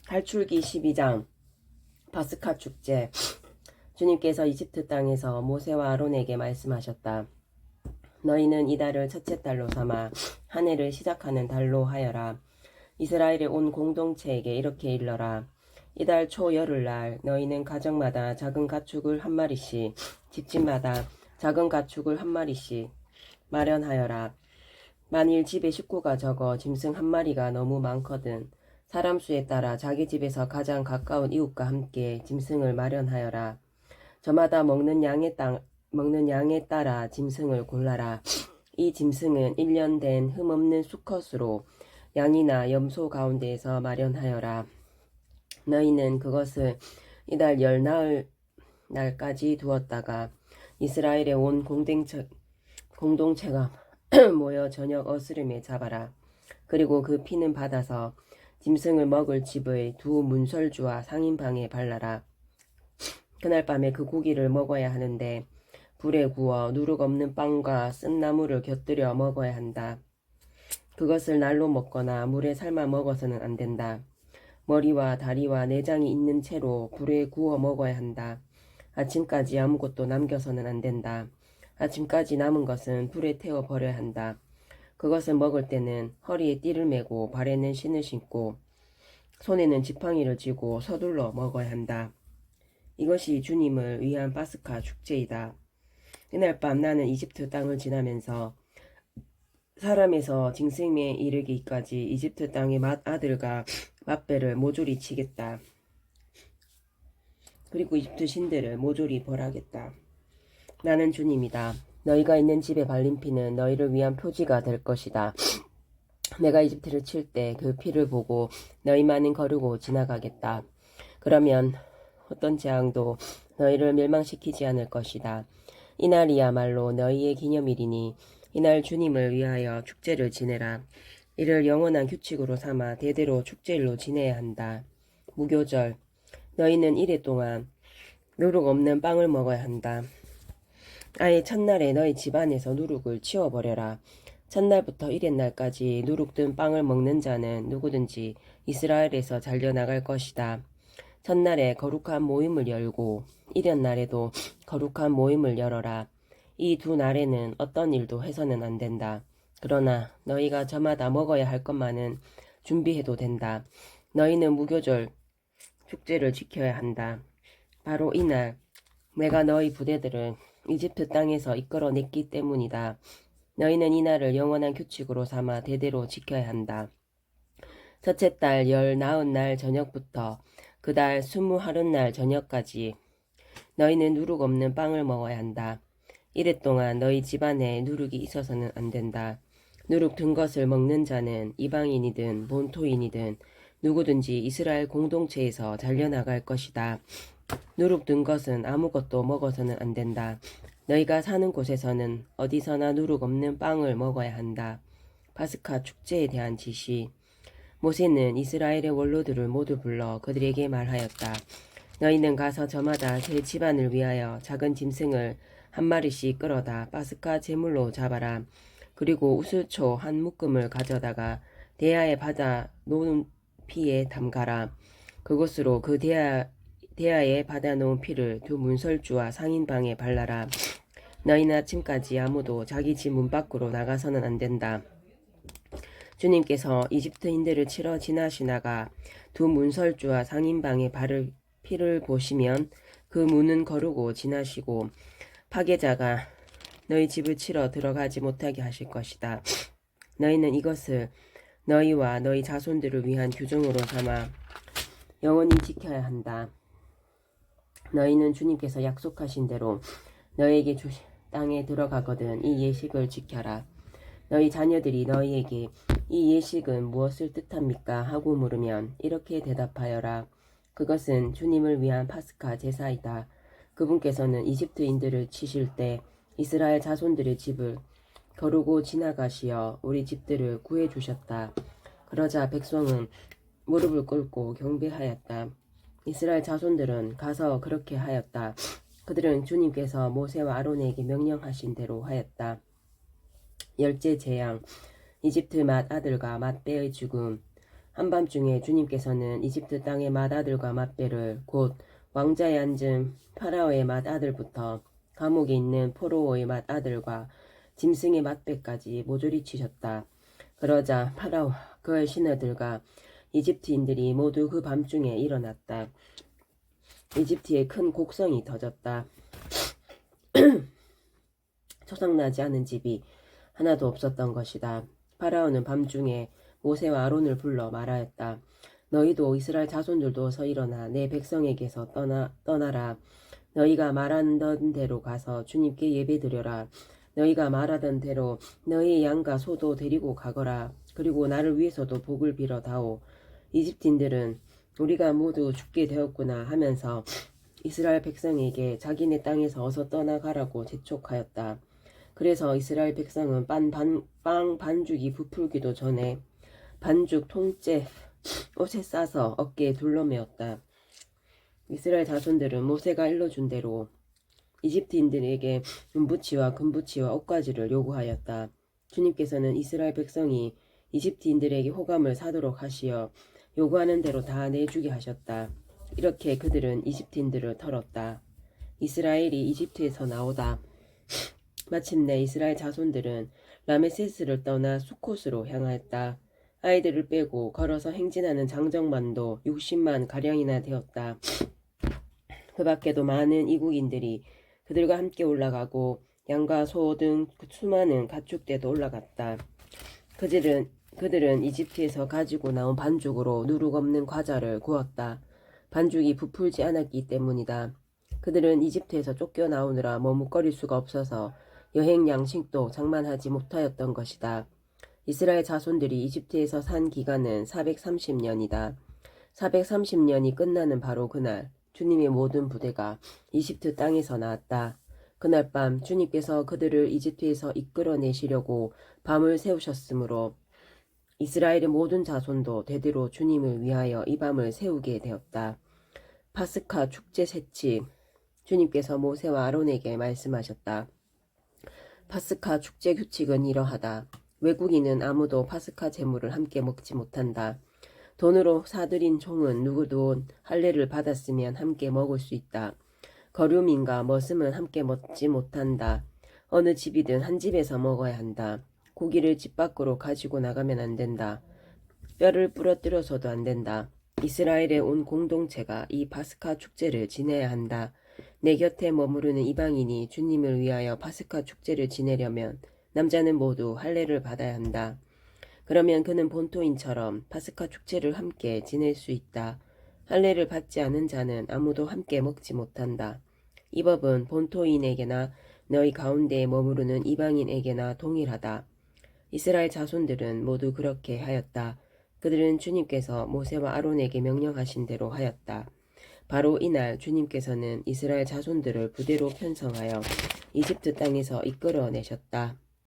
탈출기 12장 파스카 축제. 주님께서 이집트 땅에서 모세와 아론에게 말씀하셨다. 너희는 이 달을 첫째 달로 삼아 한 해를 시작하는 달로 하여라. 이스라엘의 온 공동체에게 이렇게 일러라. 이달 초 열흘날 너희는 가정마다 작은 가축을 한 마리씩, 집집마다 작은 가축을 한 마리씩 마련하여라. 만일 집에 식구가 적어 짐승 한 마리가 너무 많거든 사람 수에 따라 자기 집에서 가장 가까운 이웃과 함께 짐승을 마련하여라. 저마다 먹는 양에 따라 짐승을 골라라. 이 짐승은 1년 된 흠없는 수컷으로 양이나 염소 가운데에서 마련하여라. 너희는 그것을 이달 열 나흘 날까지 두었다가 이스라엘의 온 공동체가 모여 저녁 어스름에 잡아라. 그리고 그 피는 받아서 짐승을 먹을 집의 두 문설주와 상인방에 발라라. 그날 밤에 그 고기를 먹어야 하는데 불에 구워 누룩 없는 빵과 쓴 나물을 곁들여 먹어야 한다. 그것을 날로 먹거나 물에 삶아 먹어서는 안 된다. 머리와 다리와 내장이 있는 채로 불에 구워 먹어야 한다. 아침까지 아무것도 남겨서는 안 된다. 아침까지 남은 것은 불에 태워 버려야 한다. 그것을 먹을 때는 허리에 띠를 메고 발에는 신을 신고 손에는 지팡이를 쥐고 서둘러 먹어야 한다. 이것이 주님을 위한 파스카 축제이다. 그날 밤 나는 이집트 땅을 지나면서 사람에서 짐승에 이르기까지 이집트 땅의 맏아들과 맏배를 모조리 치겠다. 그리고 이집트 신들을 모조리 벌하겠다. 나는 주님이다. 너희가 있는 집의 발린 피는 너희를 위한 표지가 될 것이다. 내가 이집트를 칠 때 그 피를 보고 너희만은 거르고 지나가겠다. 그러면 어떤 재앙도 너희를 멸망시키지 않을 것이다. 이날이야말로 너희의 기념일이니 이날 주님을 위하여 축제를 지내라. 이를 영원한 규칙으로 삼아 대대로 축제일로 지내야 한다. 무교절. 너희는 이래 동안 누룩 없는 빵을 먹어야 한다. 아예 첫날에 너희 집안에서 누룩을 치워버려라. 첫날부터 이튿날까지 누룩 든 빵을 먹는 자는 누구든지 이스라엘에서 잘려나갈 것이다. 첫날에 거룩한 모임을 열고 이튿날에도 거룩한 모임을 열어라. 이 두 날에는 어떤 일도 해서는 안 된다. 그러나 너희가 저마다 먹어야 할 것만은 준비해도 된다. 너희는 무교절 축제를 지켜야 한다. 바로 이날 내가 너희 부대들을 이집트 땅에서 이끌어냈기 때문이다. 너희는 이날을 영원한 규칙으로 삼아 대대로 지켜야 한다. 첫째 달 열 나흔 날 저녁부터 그 달 20하룻날 저녁까지 너희는 누룩 없는 빵을 먹어야 한다. 이래 동안 너희 집안에 누룩이 있어서는 안 된다. 누룩 든 것을 먹는 자는 이방인이든 본토인이든 누구든지 이스라엘 공동체에서 잘려나갈 것이다. 누룩 든 것은 아무것도 먹어서는 안 된다. 너희가 사는 곳에서는 어디서나 누룩 없는 빵을 먹어야 한다. 파스카 축제에 대한 지시. 모세는 이스라엘의 원로들을 모두 불러 그들에게 말하였다. 너희는 가서 저마다 제 집안을 위하여 작은 짐승을 한 마리씩 끌어다 파스카 제물로 잡아라. 그리고 우슬초 한 묶음을 가져다가 대야에 받아 놓은 피에 담가라. 그곳으로 그 대야에 받아 놓은 피를 두 문설주와 상인방에 발라라. 너희는 아침까지 아무도 자기 집 문 밖으로 나가서는 안 된다. 주님께서 이집트인들을 치러 지나시다가 두 문설주와 상인방에 바를 피를 보시면 그 문은 거르고 지나시고 파괴자가 너희 집을 치러 들어가지 못하게 하실 것이다. 너희는 이것을 너희와 너희 자손들을 위한 규정으로 삼아 영원히 지켜야 한다. 너희는 주님께서 약속하신 대로 너희에게 주신 땅에 들어가거든 이 예식을 지켜라. 너희 자녀들이 너희에게 이 예식은 무엇을 뜻합니까? 하고 물으면 이렇게 대답하여라. 그것은 주님을 위한 파스카 제사이다. 그분께서는 이집트인들을 치실 때 이스라엘 자손들의 집을 거르고 지나가시어 우리 집들을 구해주셨다. 그러자 백성은 무릎을 꿇고 경배하였다. 이스라엘 자손들은 가서 그렇게 하였다. 그들은 주님께서 모세와 아론에게 명령하신 대로 하였다. 열째 재앙. 이집트 맏아들과 맏배의 죽음. 한밤중에 주님께서는 이집트 땅의 맏아들과 맏배를 곧 왕자에 앉은 파라오의 맏아들부터 감옥에 있는 포로의 맏아들과 짐승의 맏배까지 모조리 치셨다. 그러자 파라오와 그의 신하들과 이집트인들이 모두 그 밤중에 일어났다. 이집트에 큰 곡성이 터졌다. 초상나지 않은 집이 하나도 없었던 것이다. 파라오는 밤중에 모세와 아론을 불러 말하였다. 너희도 이스라엘 자손들도 어서 일어나 내 백성에게서 떠나라. 너희가 말하던 대로 가서 주님께 예배드려라. 너희가 말하던 대로 너희의 양과 소도 데리고 가거라. 그리고 나를 위해서도 복을 빌어다오. 이집트인들은 우리가 모두 죽게 되었구나 하면서 이스라엘 백성에게 자기네 땅에서 어서 떠나가라고 재촉하였다. 그래서 이스라엘 백성은 빵 반죽이 부풀기도 전에 반죽 통째 옷에 싸서 어깨에 둘러매었다. 이스라엘 자손들은 모세가 일러준 대로 이집트인들에게 은부치와 금부치와 옷가지를 요구하였다. 주님께서는 이스라엘 백성이 이집트인들에게 호감을 사도록 하시어 요구하는 대로 다 내주게 하셨다. 이렇게 그들은 이집트인들을 털었다. 이스라엘이 이집트에서 나오다. 마침내 이스라엘 자손들은 라메세스를 떠나 수콧으로 향하였다. 아이들을 빼고 걸어서 행진하는 장정만도 60만 가량이나 되었다. 그 밖에도 많은 이국인들이 그들과 함께 올라가고 양과 소 등 수많은 가축대도 올라갔다. 그들은 이집트에서 가지고 나온 반죽으로 누룩 없는 과자를 구웠다. 반죽이 부풀지 않았기 때문이다. 그들은 이집트에서 쫓겨나오느라 머뭇거릴 수가 없어서 여행 양식도 장만하지 못하였던 것이다. 이스라엘 자손들이 이집트에서 산 기간은 430년이다. 430년이 끝나는 바로 그날 주님의 모든 부대가 이집트 땅에서 나왔다. 그날 밤 주님께서 그들을 이집트에서 이끌어내시려고 밤을 세우셨으므로 이스라엘의 모든 자손도 대대로 주님을 위하여 이 밤을 세우게 되었다. 파스카 축제 세치. 주님께서 모세와 아론에게 말씀하셨다. 파스카 축제 규칙은 이러하다. 외국인은 아무도 파스카 제물을 함께 먹지 못한다. 돈으로 사들인 종은 누구도 할례를 받았으면 함께 먹을 수 있다. 거류민과 머슴은 함께 먹지 못한다. 어느 집이든 한 집에서 먹어야 한다. 고기를 집 밖으로 가지고 나가면 안 된다. 뼈를 부러뜨려서도 안 된다. 이스라엘의 온 공동체가 이 파스카 축제를 지내야 한다. 내 곁에 머무르는 이방인이 주님을 위하여 파스카 축제를 지내려면 남자는 모두 할례를 받아야 한다. 그러면 그는 본토인처럼 파스카 축제를 함께 지낼 수 있다. 할례를 받지 않은 자는 아무도 함께 먹지 못한다. 이 법은 본토인에게나 너희 가운데에 머무르는 이방인에게나 동일하다. 이스라엘 자손들은 모두 그렇게 하였다. 그들은 주님께서 모세와 아론에게 명령하신 대로 하였다. 바로 이날 주님께서는 이스라엘 자손들을 부대로 편성하여 이집트 땅에서 이끌어내셨다.